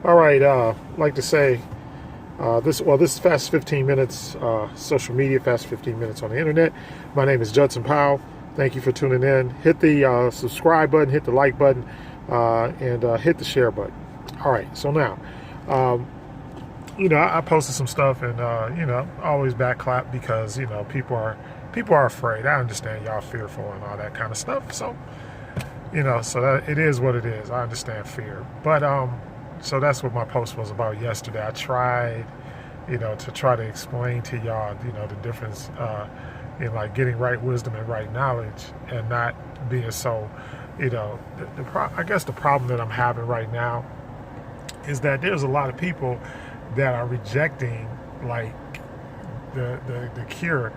All right, like to say this is Fast 15 Minutes, social media, Fast 15 Minutes on the internet. My name is Judson Powell. Thank you for tuning in. Hit the subscribe button, hit the like button, and hit the share button. All right, so now, I posted some stuff, and I always backclap because people are afraid. I understand y'all fearful and all that kind of stuff. So so that it is what it is. I understand fear, but so that's what my post was about yesterday. I tried, to try to explain to y'all, the difference in like getting right wisdom and right knowledge, and not being so, I guess the problem that I'm having right now is that there's a lot of people that are rejecting like the cure,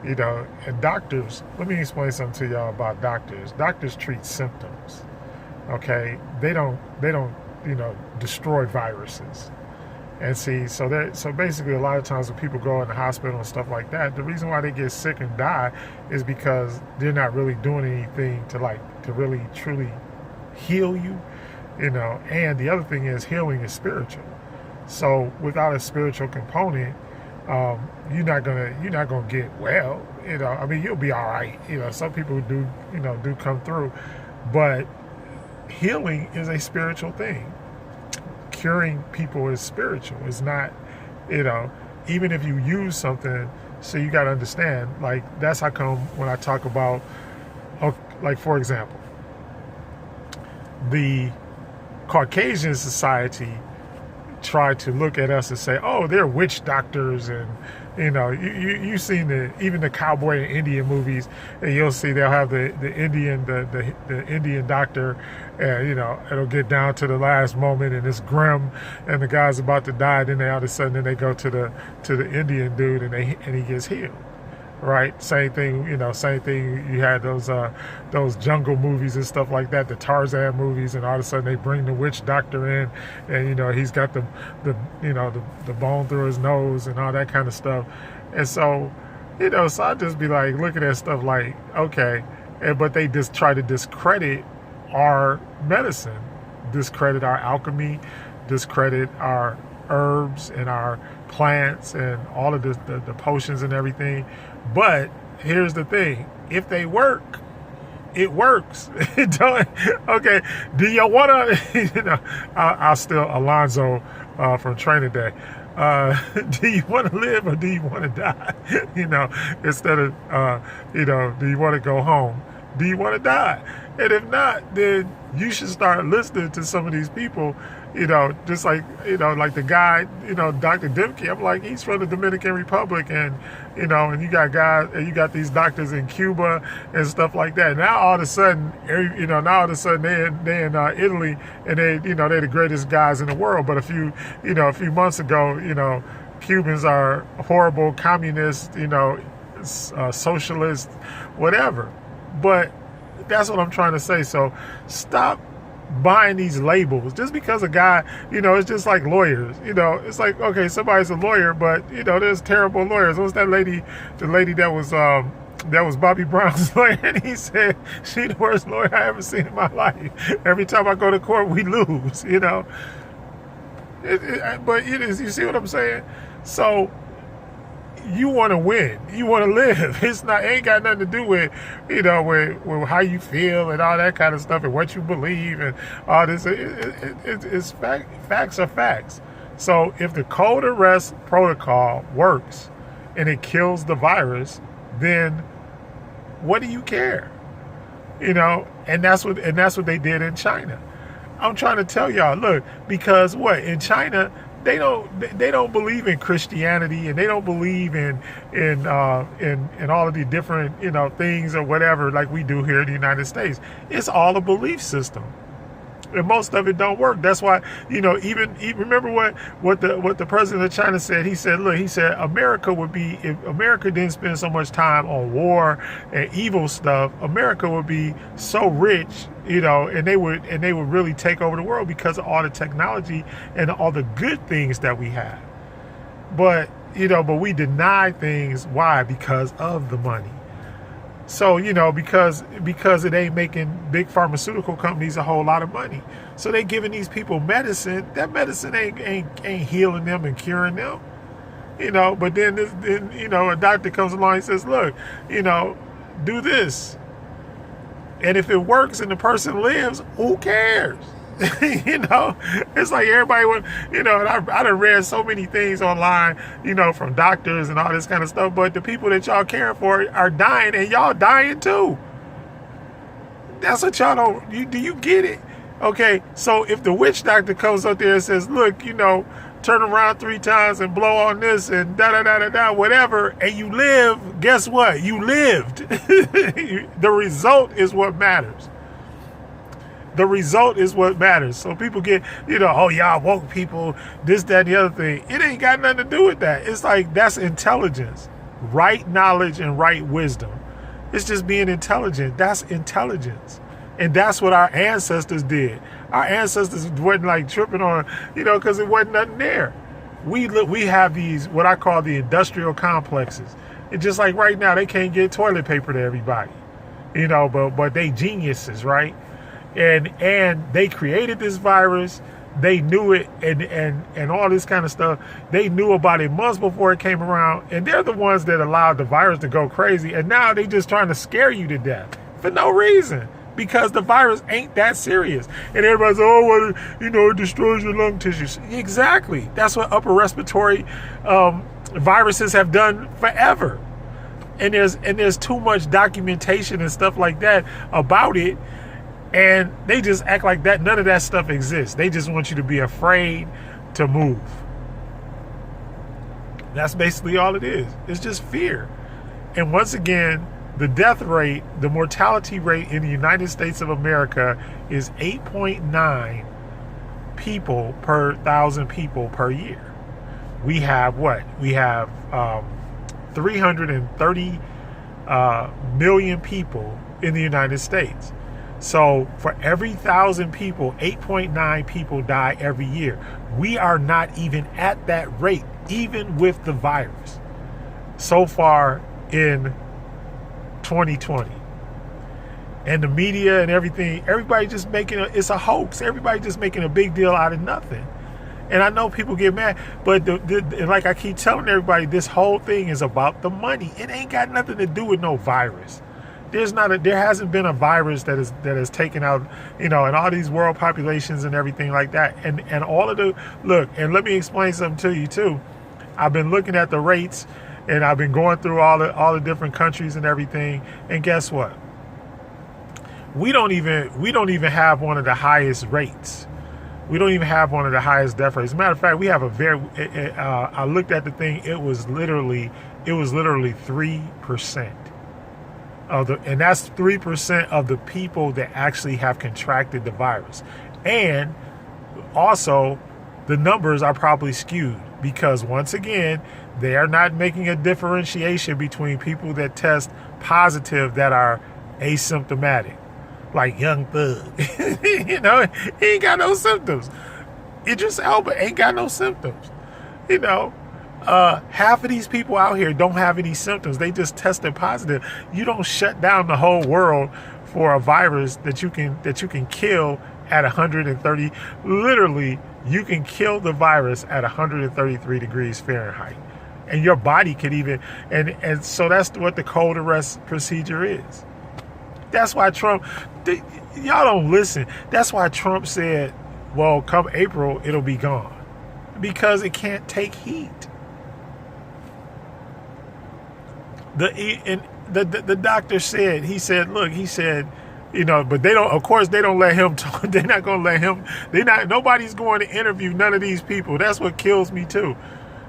and doctors. Let me explain something to y'all about doctors. Doctors treat symptoms. Okay, they don't destroy viruses. And see, so basically a lot of times when people go in the hospital and stuff like that, the reason why they get sick and die is because they're not really doing anything to really truly heal you, and the other thing is healing is spiritual. So without a spiritual component, you're not gonna get well. You'll be all right. Some people do come through, but healing is a spiritual thing. Curing people is spiritual. It's not, even if you use something. So you got to understand, like, that's how come when I talk about, like, for example, the Caucasian society try to look at us and say, oh, they're witch doctors, and you've seen even the cowboy and Indian movies, and you'll see they'll have the Indian doctor, and it'll get down to the last moment and it's grim and the guy's about to die, then all of a sudden they go to the Indian dude and he gets healed. Right, same thing. You had those jungle movies and stuff like that, the Tarzan movies, and all of a sudden they bring the witch doctor in, and he's got the bone through his nose and all that kind of stuff, and so so I just be like looking at stuff like, okay, but they just try to discredit our medicine, discredit our alchemy, discredit our herbs and our plants and all of the potions and everything. But here's the thing: if they work, it works. Okay, do you want to? I'll steal Alonzo from Training Day. Do you want to live or do you want to die? Instead of do you want to go home? Do you want to die? And if not, then you should start listening to some of these people. Just like, like the guy, Dr. Dimke, I'm like, he's from the Dominican Republic, and you got guys, and you got these doctors in Cuba and stuff like that. Now all of a sudden, they're in Italy, and they're the greatest guys in the world. But a few months ago, Cubans are horrible communists, socialists, whatever. But that's what I'm trying to say. So stop buying these labels just because a guy, it's just like lawyers. It's like, okay, somebody's a lawyer, but there's terrible lawyers. What was that lady, the lady that was Bobby Brown's lawyer, and he said she's the worst lawyer I ever seen in my life. Every time I go to court, we lose. But you see what I'm saying? So you want to win. You want to live. It ain't got nothing to do with, with how you feel and all that kind of stuff and what you believe and all this. It's facts are facts. So if the cold arrest protocol works and it kills the virus, then what do you care? And that's what they did in China. I'm trying to tell y'all, look, because in China, they don't believe in Christianity, and they don't believe in all of the different things or whatever like we do here in the United States. It's all a belief system, and most of it don't work. That's why even remember what the president of China said. He said, look, America would be, if America didn't spend so much time on war and evil stuff, America would be so rich, and they would really take over the world because of all the technology and all the good things that we have. But we deny things. Why? Because of the money. So, because it ain't making big pharmaceutical companies a whole lot of money. So they giving these people medicine. That medicine ain't healing them and curing them. But then a doctor comes along and says, look, do this. And if it works and the person lives, who cares? It's like everybody would, and I done read so many things online, from doctors and all this kind of stuff, but the people that y'all caring for are dying, and y'all dying too. That's what y'all don't, do you get it? Okay, so if the witch doctor comes up there and says, look, turn around 3 times and blow on this and da-da-da-da-da, whatever, and you live, guess what? You lived. The result is what matters. The result is what matters. So people get, oh, y'all woke people, this, that, and the other thing. It ain't got nothing to do with that. It's like, that's intelligence. Right knowledge and right wisdom. It's just being intelligent. That's intelligence. And that's what our ancestors did. Our ancestors wasn't like tripping on, because it wasn't nothing there. We have these, what I call the industrial complexes. And just like right now, they can't get toilet paper to everybody, but they geniuses, right? And they created this virus. They knew it and all this kind of stuff. They knew about it months before it came around. And they're the ones that allowed the virus to go crazy. And now they just trying to scare you to death for no reason. Because the virus ain't that serious. And everybody's, it destroys your lung tissues. Exactly. That's what upper respiratory viruses have done forever. And there's too much documentation and stuff like that about it. And they just act like that. None of that stuff exists. They just want you to be afraid to move. That's basically all it is. It's just fear. And once again, the death rate, the mortality rate in the United States of America is 8.9 people per 1,000 people per year. We have what? We have 330 million people in the United States. So for every 1,000 people, 8.9 people die every year. We are not even at that rate, even with the virus, so far in 2020. And the media and everything, everybody just it's a hoax. Everybody just making a big deal out of nothing. And I know people get mad, but like I keep telling everybody, this whole thing is about the money. It ain't got nothing to do with no virus. There hasn't been a virus that has taken out, and all these world populations and everything like that. And all of look, and let me explain something to you too. I've been looking at the rates, and I've been going through all the different countries and everything. And guess what? We don't even have one of the highest rates. We don't even have one of the highest death rates. As a matter of fact, we have I looked at the thing. It was literally 3%. And that's 3% of the people that actually have contracted the virus. And also, the numbers are probably skewed because, once again, they are not making a differentiation between people that test positive that are asymptomatic, like Young Thug. He ain't got no symptoms. Idris Elba ain't got no symptoms. Half of these people out here don't have any symptoms. They just tested positive. You don't shut down the whole world for a virus that you can kill at 130. Literally, you can kill the virus at 133 degrees Fahrenheit. And your body could even, and so that's what the cold arrest procedure is. That's why Trump, y'all don't listen. That's why Trump said, well, come April, it'll be gone. Because it can't take heat. The doctor said, but they don't, of course, they don't let him talk. They're not going to let him, nobody's going to interview none of these people. That's what kills me too.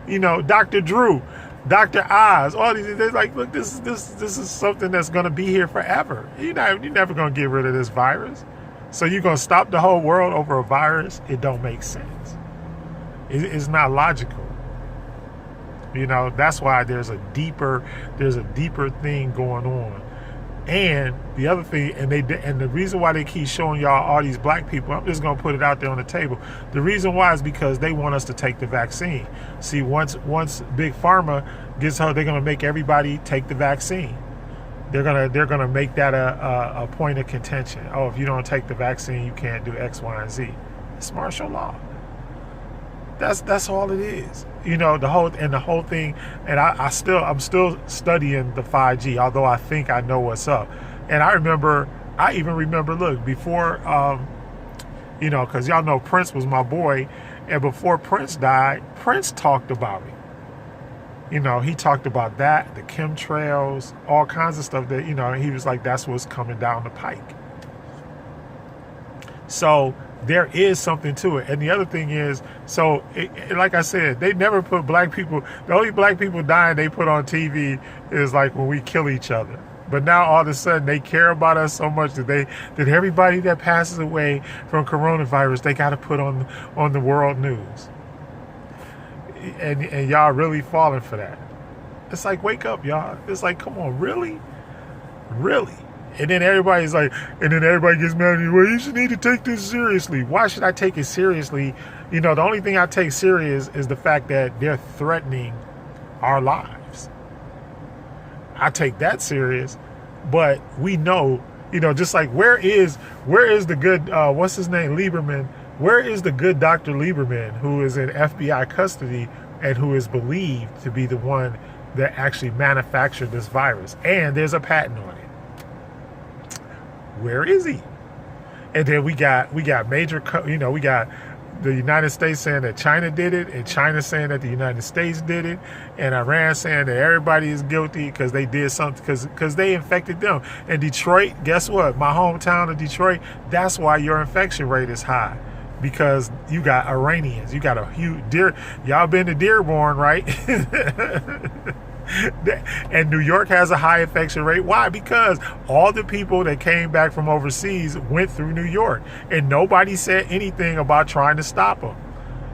Dr. Drew, Dr. Oz, all these, they're like, look, this is something that's going to be here forever. You're never going to get rid of this virus. So you're going to stop the whole world over a virus? It don't make sense. It's not logical. That's why there's a deeper thing going on. And the other thing, and the reason why they keep showing y'all all these black people, I'm just gonna put it out there on the table. The reason why is because they want us to take the vaccine. See, once Big Pharma gets her, they're gonna make everybody take the vaccine. They're gonna make that a point of contention. Oh, if you don't take the vaccine, you can't do X, Y, and Z. It's martial law. That's all it is. The whole thing. And I'm still studying the 5G, although I think I know what's up. And I even remember, look, before, because y'all know Prince was my boy, and before Prince died, Prince talked about it. He talked about that, the chemtrails, all kinds of stuff that, he was like, that's what's coming down the pike. So there is something to it. And the other thing is, like I said, they never put black people, the only black people dying they put on TV is like when we kill each other. But now all of a sudden they care about us so much that everybody that passes away from coronavirus, they got to put on the world news. And y'all really falling for that. It's like, wake up, y'all. It's like, come on, really? Really? And then everybody gets mad at you. Well, you should need to take this seriously. Why should I take it seriously? The only thing I take serious is the fact that they're threatening our lives. I take that serious, but we know, just like where is the good, what's his name, Lieberman? Where is the good Dr. Lieberman, who is in FBI custody and who is believed to be the one that actually manufactured this virus? And there's a patent on it. Where is he? And then we got major, we got the United States saying that China did it, and China saying that the United States did it, and Iran saying that everybody is guilty because they did something, because they infected them. And Detroit, guess what? My hometown of Detroit, that's why your infection rate is high. Because you got Iranians, you got a huge y'all been to Dearborn, right? And New York has a high infection rate. Why? Because all the people that came back from overseas went through New York, and nobody said anything about trying to stop them.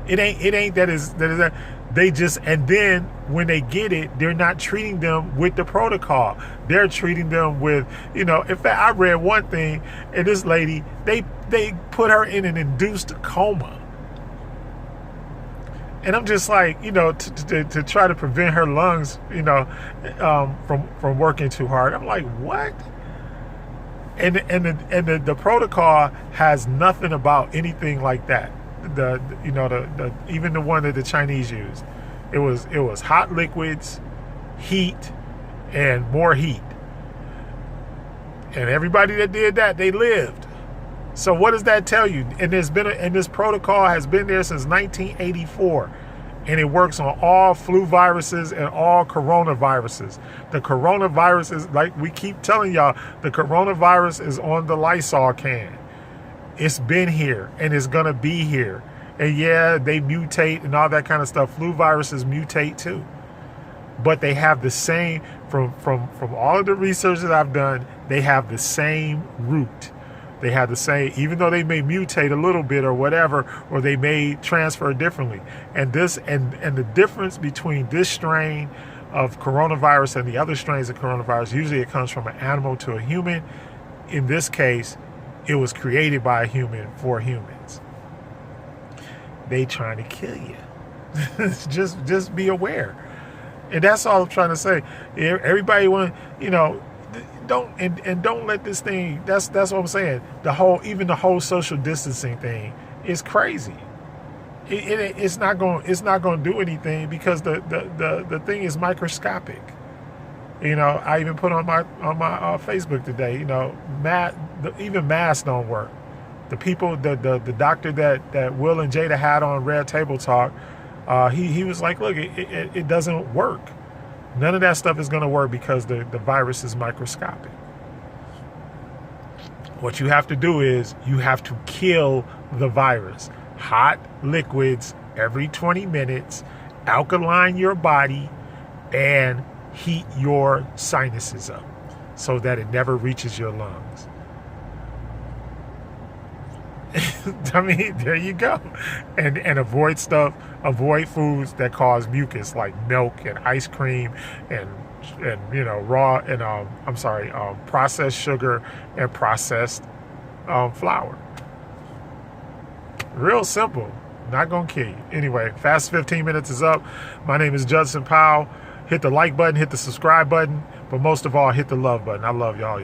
It ain't that they just, and then when they get it, they're not treating them with the protocol. They're treating them with, in fact, I read one thing, and this lady, they put her in an induced coma. And I'm just like, to try to prevent her lungs, from working too hard. I'm like, what? And the protocol has nothing about anything like that. Even the one that the Chinese used, it was hot liquids, heat, and more heat. And everybody that did that, they lived. So what does that tell you? And this protocol has been there since 1984, and it works on all flu viruses and all coronaviruses. The coronavirus is, like we keep telling y'all, the coronavirus is on the Lysol can. It's been here and it's gonna be here. And yeah, they mutate and all that kind of stuff. Flu viruses mutate too. But they have the same, from all of the research that I've done, they have the same root. They have the same, even though they may mutate a little bit or whatever, or they may transfer differently. And the difference between this strain of coronavirus and the other strains of coronavirus, usually it comes from an animal to a human. In this case, it was created by a human for humans. They trying to kill you. just be aware. And that's all I'm trying to say. Everybody want, don't let this thing. That's what I'm saying. The whole social distancing thing is crazy. It's not going to do anything because the thing is microscopic. I even put on my Facebook today. Even masks don't work. The people, the doctor that Will and Jada had on Red Table Talk, he was like, look, it doesn't work. None of that stuff is going to work because the virus is microscopic. What you have to do is you have to kill the virus. Hot liquids every 20 minutes, alkaline your body, and heat your sinuses up so that it never reaches your lungs. I mean, there you go. And avoid foods that cause mucus, like milk and ice cream and processed sugar and processed flour. Real simple. Not gonna kill you. Anyway, Fast 15 Minutes is up. My name is Judson Powell. Hit the like button, hit the subscribe button, but most of all, hit the love button. I love y'all.